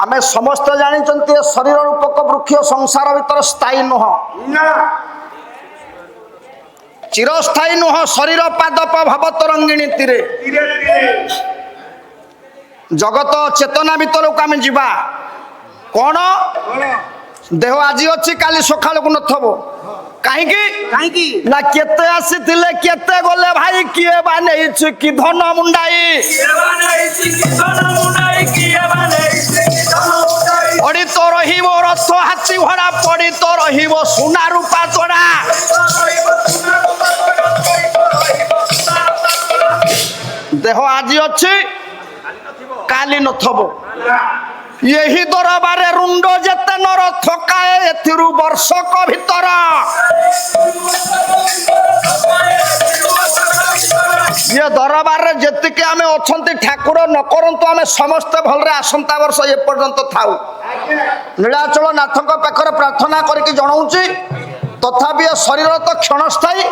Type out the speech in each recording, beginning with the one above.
आमे समस्त जानिचंती शरीर रूपक वृक्ष संसार भीतर स्थायी नुह चिरस्थायी नुह शरीर पादप भाव तरंगिणी तीरे जगत चेतना भीतर को आम जा कौन देह आज अच्छी काली सकाल को नथबो कहीं ना केते आसीथिले केते गले भाई किए बाने कि धन मुंडाई पड़ी तो रहिबो रथ हाथी घोड़ा पड़ी तो रहिबो सोना रूपा तोड़ा देह आज अच्छी काली नथबो यही दरबार रुंड जेते नर थकाए एथिरु वर्षक भीतर ये दरबार जेतिके आमे अछंती ठाकुर न करंतु आमे समस्त भलरे आसंता वर्ष ए पर्यंत थाउ नीलाचल नाथक पाखरे प्रार्थना करके जणाउची तथापि शरीर तो क्षणस्थायी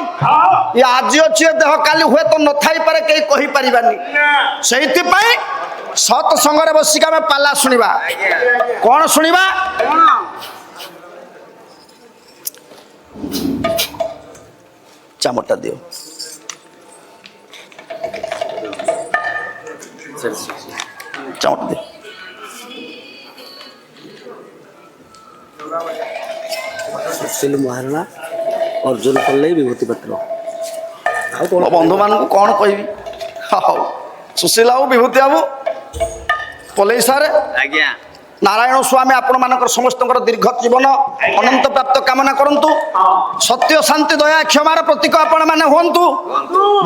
ये आज अच्छी देह काली हुए तो न थाई पारे कहीं कहि परिबानी सेहिति पई सत्संग रे बसिक आमे पाला सुनिबा कौन सुनिबा चामटा दियो चामटा दियो सुशील महाराणा अर्जुन पल्लई विभूति पत्र बंधु मान कौन कहि सुशील बाबू विभूति बाबू पलई सारे आज्ञा नारायण स्वामी आपण मानकर समस्त दीर्घ जीवन अनंत प्राप्त कामना करंतु सत्य शांति दया क्षमार प्रतीक आपण माने होंतु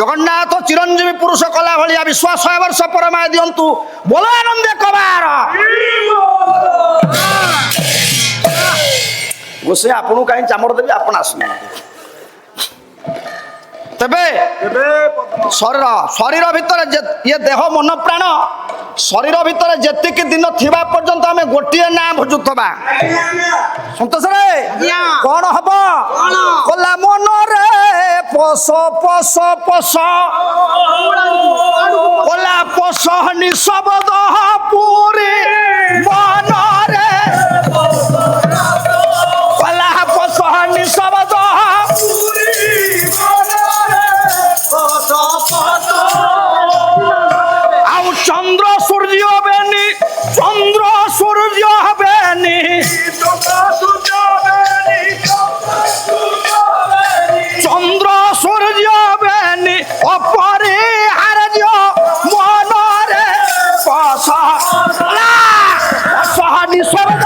जगन्नाथ चिरंजीवी पुरुष कला भलिया विश्वास 100 वर्ष परमाय दियंतु बोलो आनंद कबार गोसे आपणु काई चामर देबी आपण आसना तबे शरीर शरीर भीतर ये देह मन प्राण शरीर भीतर जेतिक दिन थिबा पर्यंत आमे गोटिए ना भुजुतबा संतोष रे कौन हब कोला मन रे पस पस पस कोला पस नि शब्द पूरी मन रे कोला पस नि शब्द चंद्र सूर्य बेनी चंद्र सूर्य बेनी चंद्र सूर्य बेनी अपरिहार्य मन रे सहनी शब्द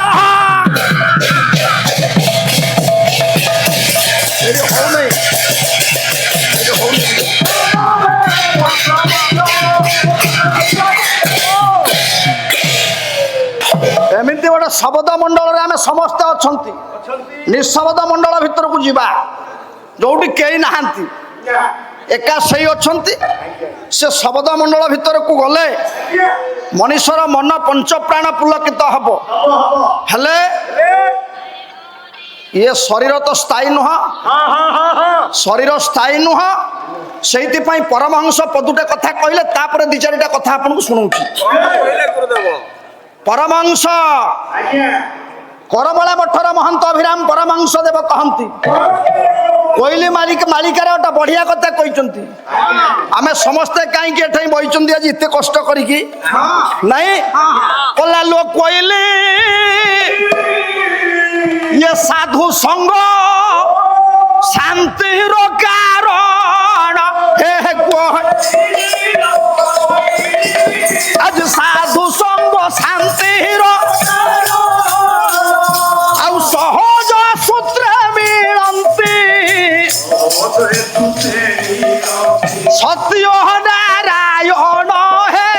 एमती गोटे शब्द मंडल आम समस्ते अच्छा निशब्द मंडल भीतर को जीवा जोटी कई नहांती एका सही अच्छा से शब्द मंडल भीतर को गले मनुष्यर मन पंच प्राण पुलकित हम हेले ये शरीर तो स्थायी नुह शरीर स्थायी नुह से परमहंस पदुटे कथा कहले तापर दी चारिटा कथा आपको शुणाऊँ परमहंस करमला मठर महंत अभिराम परमहंस देव कहती कोइली मालिकार गोटे बढ़िया कथा कहते आमे समस्ते कहीं बही आज एत कष्ट करी नहीं कला लोग कोइली ये साधु संग शांति कारण आज साधु संग शांति आउ सहज सूत्र मिलती सत्य नारायण है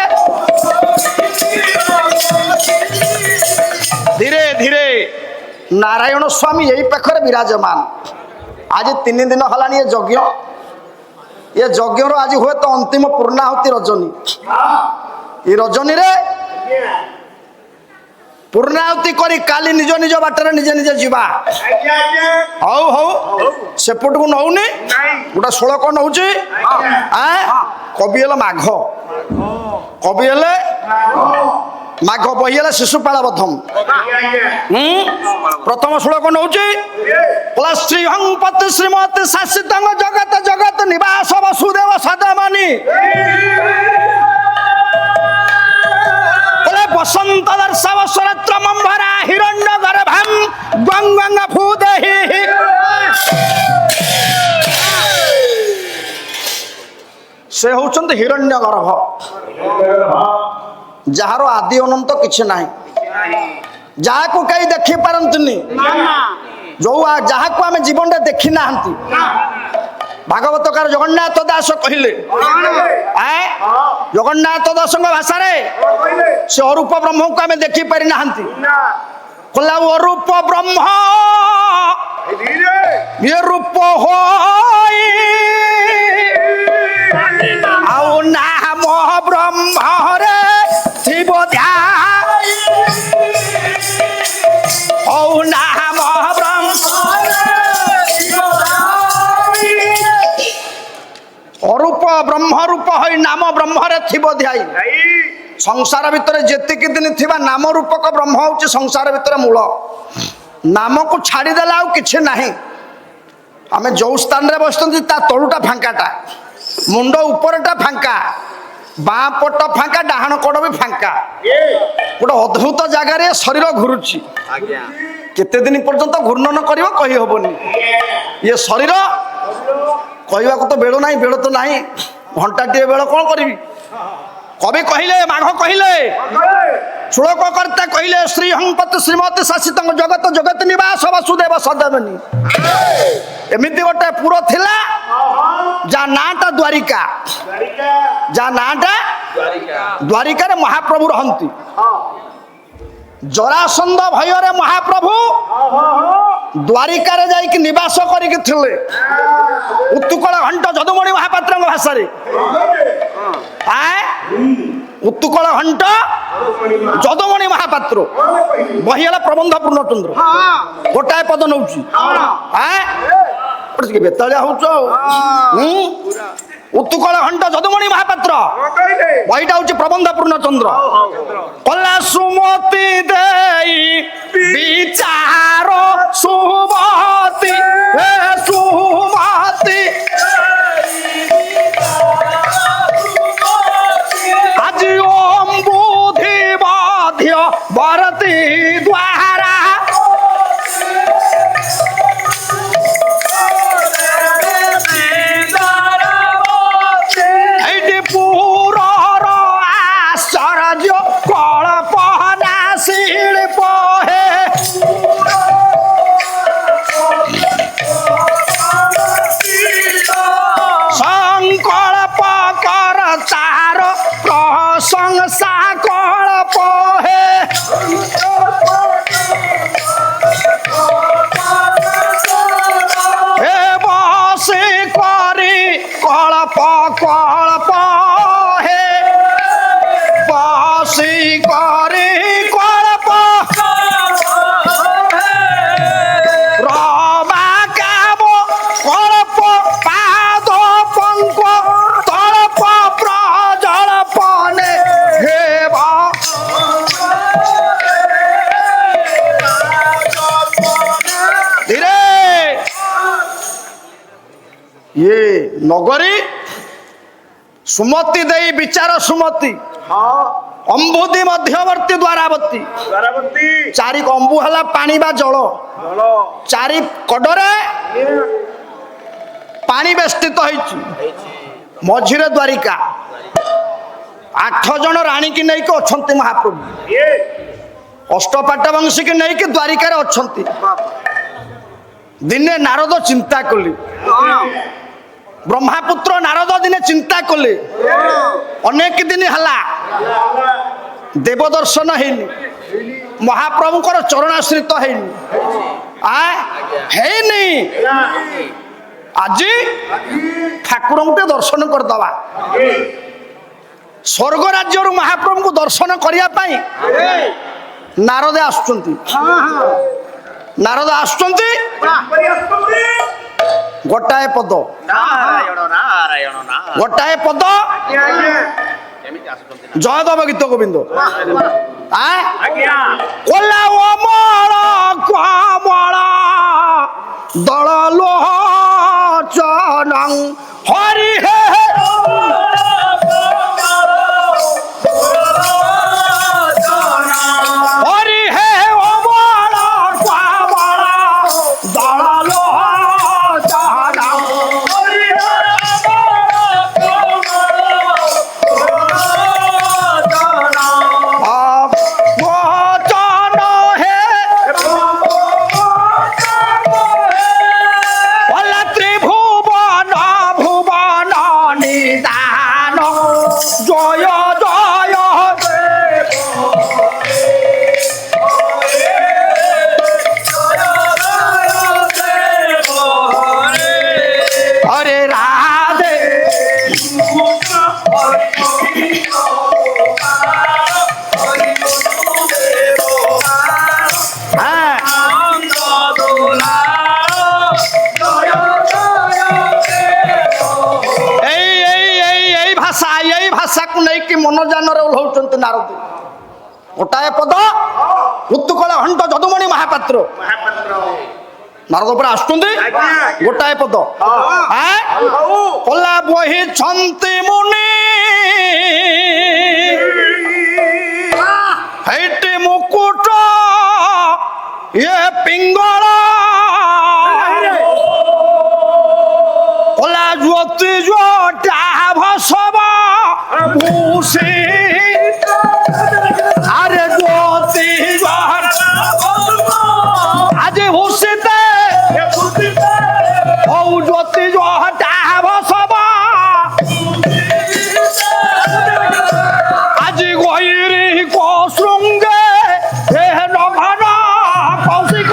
धीरे धीरे नारायण स्वामी यही पाखरे विराजमान आज 3 दिन हलानी ये यज्ञ आज हुए तो अंतिम पूर्णाहुति रजनी ये रजनी रे पूर्णाहुति करी काली निज निज बाटर निजे निजे जीवा हौ हौ सेपट को नौनी गोटा 16 कौन नौ कवि हेले माघ कवि हेले ମାଘ ବହିହେଲା ଶିଶୁପାଳ ବଧମ। ପ୍ରଥମ ଶ୍ଲୋକ ନଉଛି ଶ୍ରୀ ହଂ ପତି ଶ୍ରୀମତୀ ଶାସିତଙ୍ଗ ଜଗତ ଜଗତ ନିବାସ ବସୁଦେବ ସଦାମନି ବସନ୍ତ ଦର୍ଶବ ସ୍ୱରାତ୍ର ମମ୍ଭରା ହିରଣ୍ୟ ଗର୍ଭଂ ଗଙ୍ଗ ଭୂଦେହି। ସେ ହଉଛନ୍ତି ହିରଣ୍ୟ ଗର୍ଭ, ଯାହାର ଆଦି ଅନନ୍ତ କିଛି ନାହିଁ, ଯାହାକୁ କେହି ଦେଖି ପାରନ୍ତିନି, ଯାହାକୁ ଆମେ ଜୀବନରେ ଦେଖି ନାହାନ୍ତି। ଭାଗବତକାର ଜଗନ୍ନାଥ ଦାସ କହିଲେ, ଜଗନ୍ନାଥ ଦାସଙ୍କ ଭାଷାରେ ସେ ଅରୂପ ବ୍ରହ୍ମକୁ ଆମେ ଦେଖି ପାରି ନାହାନ୍ତି। କହିଲା ଅରୂପ ବ୍ରହ୍ମ ରୂପ ହୋଇ ଆଉ ନାମ ବ୍ରହ୍ମରେ ଥିବ ଧ୍ୟାନ ଆଉ ନାମ ଅରୂପ ବ୍ରହ୍ମ ରୂପ ହୋଇ ନାମ ବ୍ରହ୍ମରେ ଥିବ ଧ୍ୟାଇ। ସଂସାର ଭିତରେ ଯେତିକି ଦିନ ଥିବା ନାମ ରୂପକ ବ୍ରହ୍ମ ହଉଛି ସଂସାର ଭିତରେ ମୂଳ। ନାମକୁ ଛାଡ଼ିଦେଲେ ଆଉ କିଛି ନାହିଁ। ଆମେ ଯୋଉ ସ୍ଥାନରେ ବସିଛନ୍ତି ତା ତଳୁଟା ଫାଙ୍କାଟା, ମୁଣ୍ଡ ଉପରଟା ଫାଙ୍କା, ବାଁ ପଟ ଫାଙ୍କା, ଡାହାଣ କଡ଼ ବି ଫାଙ୍କା। ଗୋଟେ ଅଦ୍ଭୁତ ଜାଗାରେ ଶରୀର ଘୁରୁଛି। କେତେ ଦିନ ପର୍ଯ୍ୟନ୍ତ ଘୂର୍ଣ୍ଣନ କରିବ କହିହବନି। ଇଏ ଶରୀର କହିବାକୁ ତ ବେଳ ନାହିଁ, ବେଳ ତ ନାହିଁ, ଘଣ୍ଟାଟିଏ ବେଳ କଣ କରିବି। କବି କହିଲେ, ମାଘ କହିଲେ, ଶ୍ଲୋକ କର୍ତ୍ତା କହିଲେ ଶ୍ରୀ ହଂପତି ଶ୍ରୀମତୀ ଶାସିତଙ୍କ ଜଗତ ଜଗତ ନିବାସ ବସୁଦେବ ସଦାମନି। ଏମିତି ଗୋଟେ ପୁର ଥିଲା ଯାହା ନାଁଟା ଦ୍ୱାରିକା, ଯାହା ନାଁଟା ଦ୍ୱାରିକାରେ ମହାପ୍ରଭୁ ରହନ୍ତି। ଜରାସନ୍ଧ ଭୟରେ ମହାପ୍ରଭୁ ଦ୍ୱାରିକାରେ ଯାଇକି ନିବାସ କରିକି ଥିଲେ। ଉତ୍ତୁକଳ ଘଣ୍ଟ ଯଦୁମଣି ମହାପାତ୍ରଙ୍କ ଭାଷାରେ ଉତ୍ତୁକଳ ଘଣ୍ଟ ଯଦୁମଣି ମହାପାତ୍ର ବହିହେଲା ପ୍ରବନ୍ଧ ପୂର୍ଣ୍ଣଚନ୍ଦ୍ର। ଗୋଟାଏ ପଦ ନଉଛି, ବେତାଳିଆ ହଉଛ। ଉତ୍ତୁକଳ ଘଣ୍ଟ ଯଦୁମଣି ମହାପାତ୍ର ବହିଟା ହଉଛି ପ୍ରବନ୍ଧ ପୂର୍ଣ୍ଣଚନ୍ଦ୍ର। କଲା ସୁମତି ଦେଇ ବିଚାର ସୁମତି ସୁମତି ଆଜି ଓମ୍ ବୁଦ୍ଧି ମଧ୍ୟ ବରତି ଦ୍ୱାରା এইটি পুরর আশ্চর্য কল্পনা শিল্প হে সংকল্প কর তার প্রশংসা কল্প হে হে বসে করি কল্প কল্প হে বসে করি কল্প রবা কাম কল্প পাদ পঙ্ক তলপ প্রজলপনে হে ধীরে ये नगरी सुमति देई विचार सुमति अंबुदी मध्यवर्ती द्वारावती चारि अंबु हला पानी बा जल चारि कड़रे पानी बेष्टित होइछि मझिरे द्वारिका 8 जन रानी की नहीं के अछंती महाप्रभु अष्टपाट वंशी की नहीं के द्वारिका रे अछंती। दिने नारद चिंता कली, ब्रह्मपुत्र नारद दिने चिंता कले, अनेक दिन हला देव दर्शन हैनी, महाप्रभुकर चरणाश्रित हैनी हैनी। आज ठाकुर दर्शन करदवा स्वर्ग राज्य महाप्रभु को दर्शन करने नारद आसुचंती, नारद आसुचंती गोटाए पद गोटाए पद ଜୟଦେବ ଗୀତ ଗୋବିନ୍ଦ କୋଲା ଅମଳ କମଳ ଦଳ ଲୋଚନ ହରି ହେ হরি হে অমল কমল দল লোচন হরি হে বচন হে বলা ত্রিভুবন ভুবন নিদান জয় জয় হরে রাধে হ্যাঁ এই ভাষাକୁ ନେଇକି ମନୋଯାନରେ ଓହ୍ଲାଉଛନ୍ତି ନାରଦ ଗୋଟାଏ ପଦ ଉତ୍ତୁକଳ ହଣ୍ଟ ଯଦୁମଣି ମହାପାତ୍ର ନାରଦ ଉପରେ ଆସୁଛନ୍ତି ଗୋଟାଏ ପଦ କଲା ବହିଛନ୍ତି ମୁନି ହେଇଟି ମୁକୁଟ ଇଏ ପିଙ୍ଗଳ কলা জ্যোতি জটা ভসব ভূষি আরে জ্যোতি আজি ভূষিতে ও জ্যোতি জটা ভসব আজি গৈরি কশৃঙ্গে হে নঘন কৌশিক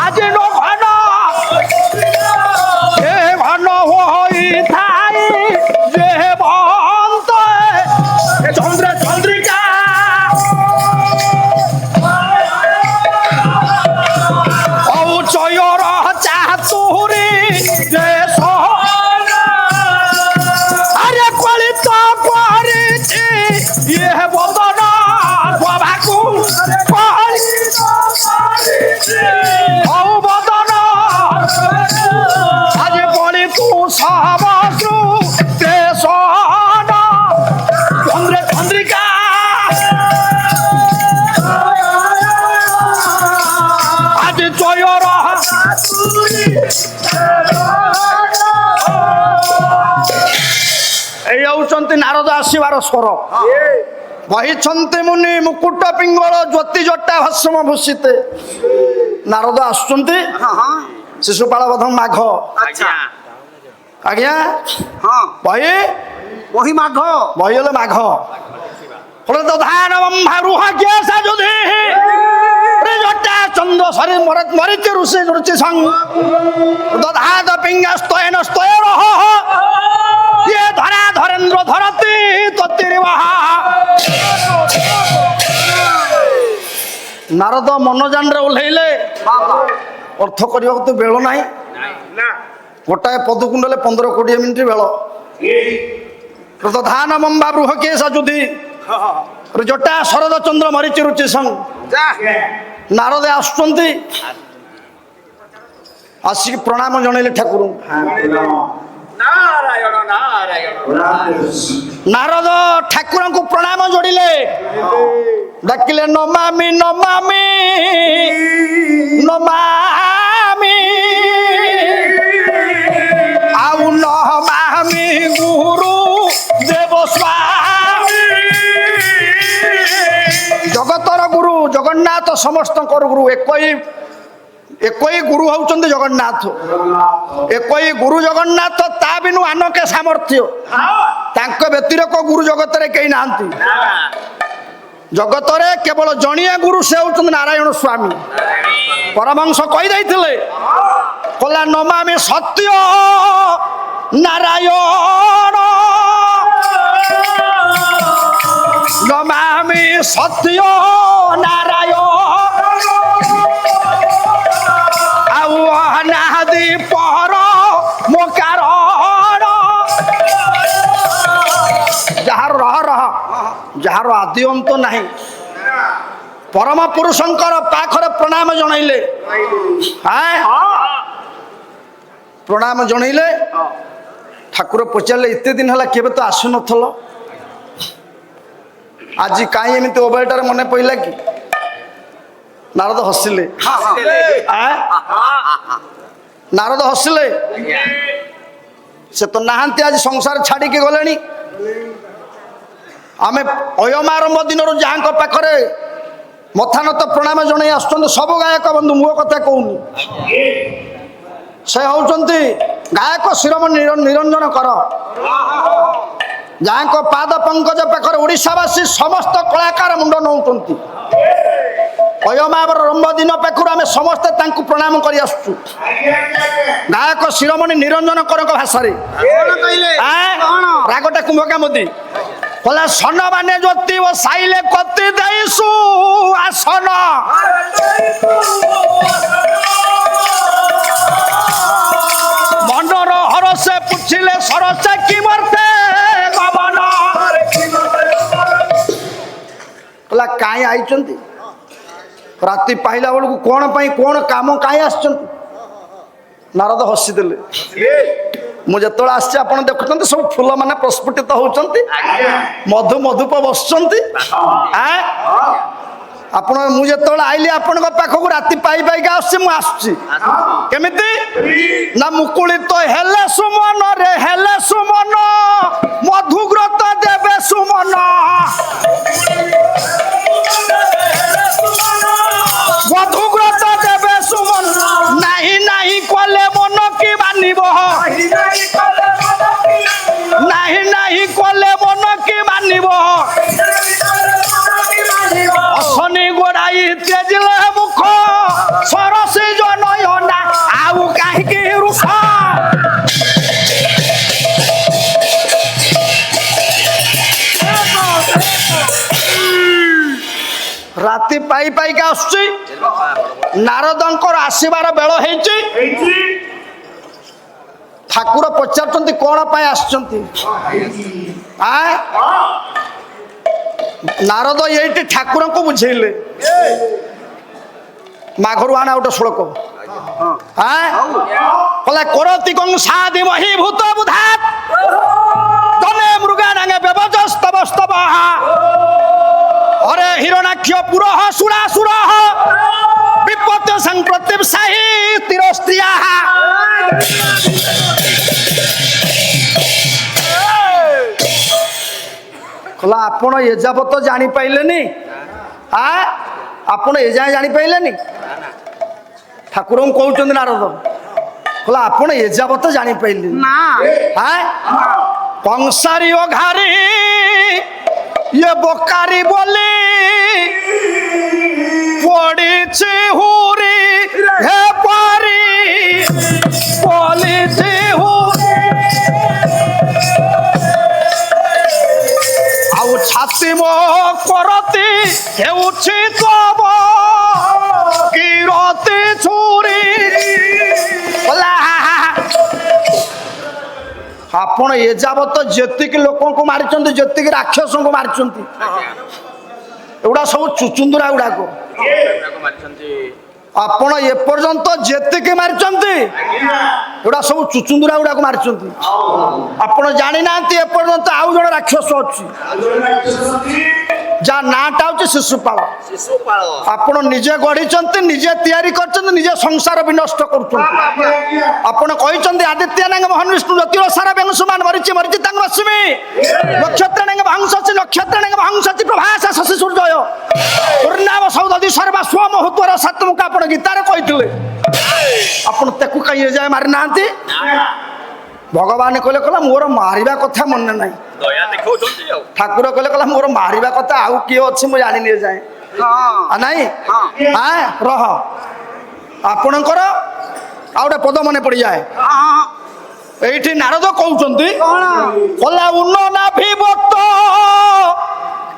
আজি নঘন হে ঘন হই থাই যে বন্ত চন্দ্র চন্দ্রিকা অউচয়র চাতুরি যে আরে কলিত করিছি ইয়ে বদন প্রভাকু হৌ বদন আজ বলি তু সবসু দেশন চন্দ্র চন্দ্রিকা আজ জয়র এই হଉଛନ୍ତି ନାରଦ ଆସିବାର ସ୍ୱର ବହିଛନ୍ତି ମୁନି ମୁକୁଟ ପିଙ୍ଗଳ ଜ୍ୟୋତି ଜଟା ଭସ୍ମ ଭୂଷିତେ ନାରଦ ଆସୁଛନ୍ତି ଶିଶୁପାଳ ବଧ ମାଘ ଆଜ୍ଞା ବହି वही माघ ବହି ହେଲେ ମାଘ ଧାନ ବ୍ରହ୍ମା ରୁହ କେଶା ଯୁଧି ଜଟା ଚନ୍ଦ୍ର ସରି ମରିଚି ଋଷି ରୁଚି ସଙ୍ଗ ଦଧାତ ପିଙ୍ଗା ସ୍ତୟନ ସ୍ତୟ ରହ ये धरा धरेन्द्र धरती नारद मनोजान रे ओह्लैले अर्थ करने तो बेल ना गोटाए पदकुंडले 15-20 मिनिट बेल धान मम्बा बृह के सजुदी जटा शरद चंद्र मरीचि रुचि संग नारद आसुचंती आसिक प्रणाम जनइले ठाकुर नारायण नारायण नारद ठाकुर को प्रणाम जोड़िले डाकिले नमामि नमामि नमामि आउ नमामि गुरु देव स्वामी जगतर गुरु जगन्नाथ समस्त गुरु एकई गुरु होउचंदी जगन्नाथ एकई गुरु जगन्नाथ ता बिनु आनके सामर्थ्य तांको व्यतिरेक गुरु जगत रे केही नांती जगत रे केवल जणिया गुरु से होउचंदी नारायण स्वामी परमहंस कहि दैथिले कोला नमामि सत्य नारायण नमामि सत्य नारायण नादी पर मो कारण ଯାହାର ଆଦି ଅନ୍ତ ନାହିଁ ପରମ ପୁରୁଷଙ୍କର ପାଖରେ ପ୍ରଣାମ ଜଣାଇଲେ ପ୍ରଣାମ ଜଣାଇଲେ ଠାକୁର ପଚାରିଲେ ଏତେ ଦିନ ହେଲା କେବେ ତ ଆସୁନଥିଲ ଆଜି କାହିଁ ଏମିତି ଓବାଇଟାରେ ମନେ ପଇଲା କି ନାରଦ ହସିଲେ ନାରଦ ହସିଲେ ସେ ତ ନାହାନ୍ତି ଆଜି ସଂସାର ଛାଡ଼ିକି ଗଲେଣି ଆମେ ଅୟମାରମ୍ଭ ଦିନରୁ ଯାହାଙ୍କ ପାଖରେ ମଥାନତ ପ୍ରଣାମ ଜଣାଇ ଆସୁଛନ୍ତି ସବୁ ଗାୟକ ବନ୍ଧୁ ମୋ କଥା କହୁନି ସେ ହେଉଛନ୍ତି ଗାୟକ ଶିରୋମଣି ନିରଞ୍ଜନ କର ଯାହାଙ୍କ ପାଦ ପଙ୍କଜ ପାଖରେ ଓଡ଼ିଶାବାସୀ ସମସ୍ତ କଳାକାର ମୁଣ୍ଡ ନଉଛନ୍ତି ଅୟମାରମ୍ଭ ଦିନ ପାଖରୁ ଆମେ ସମସ୍ତେ ତାଙ୍କୁ ପ୍ରଣାମ କରି ଆସୁଛୁ ଗାୟକ ଶିରୋମଣି ନିରଞ୍ଜନ କରଙ୍କ ଭାଷାରେ ରାଗଟା କୁମ୍ଭକା ମୋଦି କହିଲା ସନ ମାନେ ଜ୍ୟୋତି ଓ ସାଇଲେ କତି ଦେଇସୁ ଆସନ ମନର ହରସେ ପୁଛିଲେ ସରସେ କି ମର୍ତେ ଗବନ କହିଲା କାହିଁ ଆଇଛନ୍ତି ରାତି ପାଇଲା ବେଳକୁ କଣ ପାଇଁ କଣ କାମ କାହିଁ ଆସିଛନ୍ତି ନାରଦ ହସିଦେଲେ ମୁଁ ଯେତେବେଳେ ଆସିଛି ଆପଣ ଦେଖୁଛନ୍ତି ସବୁ ଫୁଲ ମାନେ ପ୍ରସ୍ଫୁଟିତ ହଉଛନ୍ତି ମଧୁ ମଧୁପ ବସୁଛନ୍ତି ଆପଣ ମୁଁ ଯେତେବେଳେ ଆଇଲି ଆପଣଙ୍କ ପାଖକୁ ରାତି ପାଇ ପାଇକା ଆସୁଛି ମୁଁ ଆସୁଛି କେମିତି ନା ମୁକୁଳିତ ହେଲେ ସୁମନ ରେ ହେଲେ ସୁମନ ମଧୁଗ୍ରତ ଦେବେ ସୁମନ ମଧୁଗ୍ରତ ଦେବେ ସୁମନ ନାହିଁ ନାହିଁ କଲେ ମନ କି ମାନିବ ନାହିଁ ନାହିଁ କଲେ ମନ କି ମାନିବ ଅସନି ଗୋଡାଇ ତେଜିଲେ ମୁଖ ସରସି ଜନୟନା ଆଉ କାହିଁକି ରୁଷ ରାତି ପାଇ ପାଇକା ଆସୁଛି ନାରଦଙ୍କର ଆସିବାର ବେଳ ହେଇଛି ଠାକୁର ପଚାରୁଛନ୍ତି କଣ ପାଇଁ ଆସିଛନ୍ତି ନାରଦ ଏଇଠି ଠାକୁରଙ୍କୁ ବୁଝେଇଲେ ମାଘରୁ ଆଣା ଗୋଟେ ଶ୍ଲୋକ କହିଲା କରତି କଂସାଦି ମହୀଭୂତ ବୁଧାତ୍ ତନେ ମୃଗାନାଙ୍ଗେ ବ୍ୟବଜସ୍ତବ ସ୍ତବ ହରେ ହିରଣାକ୍ଷ ପୁରଃ ସୁରାସୁରଃ ବିପତ୍ୟ ସଂପ୍ରତି ସାହି ତିରସ୍ତ୍ରିୟା କହିଲା ଆପଣ ଏ ଯାବତ ଜାଣିପାରିଲେନି ଆପଣ ଏ ଯାଏଁ ଜାଣିପାରିଲେନି ଠାକୁରଙ୍କୁ କହୁଛନ୍ତି ନାରଦ କହିଲା ଆପଣ ଏ ଯାବତ ଜାଣିପାରିଲେନି କଂସାରୀ ଓ ଘାରି ଇଏ ବୋକାରୀ ବୋଲି ପଡ଼ିଛି ହୁରି ହେ ପାରି ପଡ଼ିଛି ହୁରି ଆଉ ଛାତି ମୋ କରତି ହେଉଛି ତବ କିରତି ଛୁରୀ ଆପଣ ଏ ଯାବତ ଯେତିକି ଲୋକଙ୍କୁ ମାରିଛନ୍ତି ଯେତିକି ରାକ୍ଷସଙ୍କୁ ମାରିଛନ୍ତି ଏଗୁଡା ସବୁ ଚୁଚୁନ୍ଦୁରା ଗୁଡାକ ଆପଣ ଏପର୍ଯ୍ୟନ୍ତ ଯେତିକି ମାରିଛନ୍ତି ଏଗୁଡା ସବୁ ଚୁଚୁନ୍ଦୁରା ଗୁଡାକ ମାରିଛନ୍ତି ଆପଣ ଜାଣିନାହାନ୍ତି ଏପର୍ଯ୍ୟନ୍ତ ଆଉ ଜଣେ ରାକ୍ଷସ ଅଛି ଯାହା ନାଁଟା ହଉଛି ଶିଶୁପାଳ ଆପଣ ନିଜେ ଗଢିଛନ୍ତି ନିଜେ ତିଆରି କରିଛନ୍ତି ନିଜେ ସଂସାର ବିନଷ୍ଟ କରୁଛନ୍ତି ଆପଣ କହିଛନ୍ତି ଆଦିତ୍ୟ ନାଙ୍ଗ ମହନ ବିଷ୍ଣୁ ଜ୍ୟୋତିର ସାରା ବେଙ୍ଗୁସୁମାନ ମରିଛି ମରିଛି ତାଙ୍କ ବସିମି ନକ୍ଷତ୍ର ନାଙ୍ଗ ଭାଙ୍ଗସଛି ନକ୍ଷତ୍ର ନାଙ୍ଗ ଭାଙ୍ଗସଛି ପ୍ରଭାସ ଶଶି ସୂର୍ଯ୍ୟ ପୂର୍ଣ୍ଣାବ ସୌଦଧି ସର୍ବା ସ୍ୱମହତ୍ୱର ସାତମୁଖ ଆପଣ ଗୀତାରେ କହିଥିଲେ ଆପଣ ତାକୁ କାହିଁ ଏ ଯାଏ ମାରି ନାହାନ୍ତି ଭଗବାନ କହିଲେ କହିଲା ମୋର ମାରିବା କଥା ମନେ ନାହିଁ ଠାକୁର କହିଲେ କହିଲା ମୋର ମାରିବା କଥା ଆଉ କିଏ ଅଛି ମୁଁ ଜାଣିନି ଏ ଯାଏ ନାଇଁ ରହ ଆପଣଙ୍କର ଆଉ ଗୋଟେ ପଦ ମନେ ପଡିଯାଏ এইটি নারদ কৌচন্তি কলা উন্ন নাভি বক্ত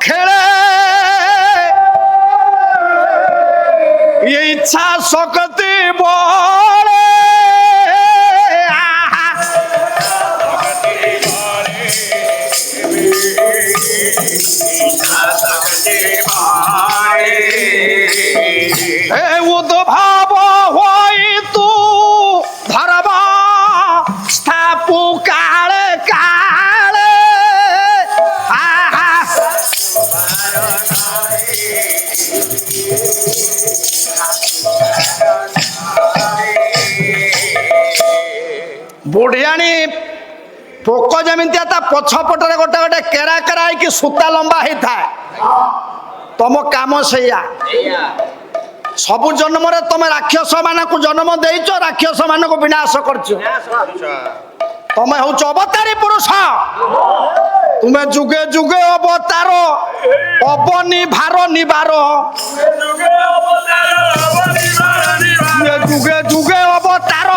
খেলে ইচ্ছা শক্তি বলে হে উদ্ভাব হই তু ধরবা স্থাপু কালে কালে আহা ବୁଢିଆଣୀ ପୋକ ଯେମିତି ତା ପଛପଟରେ ଗୋଟେ ଗୋଟେ କେରା କେରା ହେଇକି ସୂତା ଲମ୍ବା ହେଇଥାଏ ତମ କାମ ସେଇଆ ସବୁ ଜନ୍ମରେ ତମେ ରାକ୍ଷସ ମାନଙ୍କୁ ଜନ୍ମ ଦେଇଛ ରାକ୍ଷସ ମାନଙ୍କୁ ବିନାଶ କରିଛ ତମେ ହଉଛ ଅବତାରୀ ପୁରୁଷ ତୁମେ ଯୁଗେ ଯୁଗେ ଅବତାର ଅବନି ଭାର ନିବାର ଯୁଗେ ଯୁଗେ ଅବତାର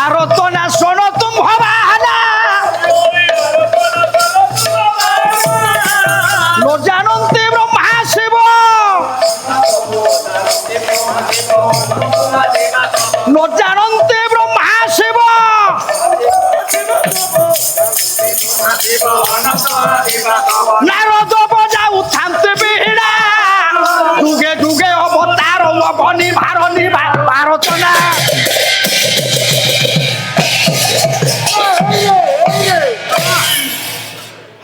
ଆର ତ ନା ଶୁଣ ତୁମ ବାହାନା ନ ଜାଣନ୍ତି ବ୍ରହ୍ମା ଶିବ ନ ଜାଣନ୍ତି ବ୍ରହ୍ମା ଶିବ ନାରଦ ବଜାଉଥାନ୍ତି ବିଡ଼ା ଯୁଗେ ଯୁଗେ ଅବତାର ଅବନି ଭାରନି ଭାରତ ନା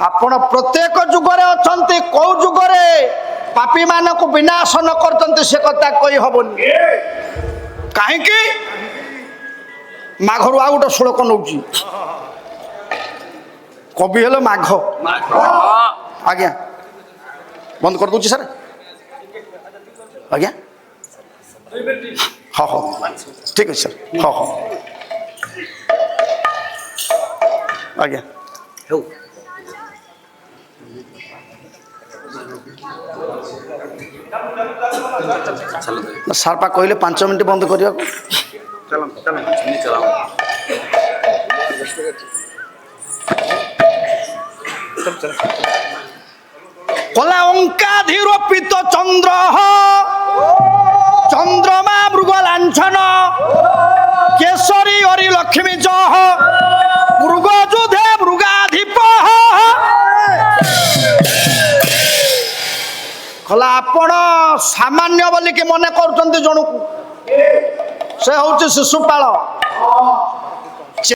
ଆପଣ ପ୍ରତ୍ୟେକ ଯୁଗରେ ଅଛନ୍ତି କୋଉ ଯୁଗରେ ପାପୀ ମାନଙ୍କୁ ବିନାଶ ନ କରୁଛନ୍ତି ସେ କଥା କହି ହବନି କାହିଁକି ମାଘରୁ ଆଉ ଗୋଟେ ଶ୍ଲୋକ ନଉଛି କବି ହେଲେ ମାଘ ଆଜ୍ଞା ବନ୍ଦ କରିଦଉଛି ସାର୍ ଆଜ୍ଞା ହଁ ହଉ ଠିକ ଅଛି ସାର୍ ହଁ ହଉ ଆଜ୍ଞା ହଉ ସାର୍ ପା କହିଲେ 5 ମିନିଟ୍ ବନ୍ଦ କରିବାକୁ কলা অঙ্কাধীর পিত চন্দ্র চন্দ্রমা মৃগ লাঞ্ছন কেশরী হরি লক্ষ্মী জহ মৃগ যুধে মৃগাধিপ কলা আপন সামান্য বলিকি মনে করছেন জনকু সে হচ্ছে শিশুপাল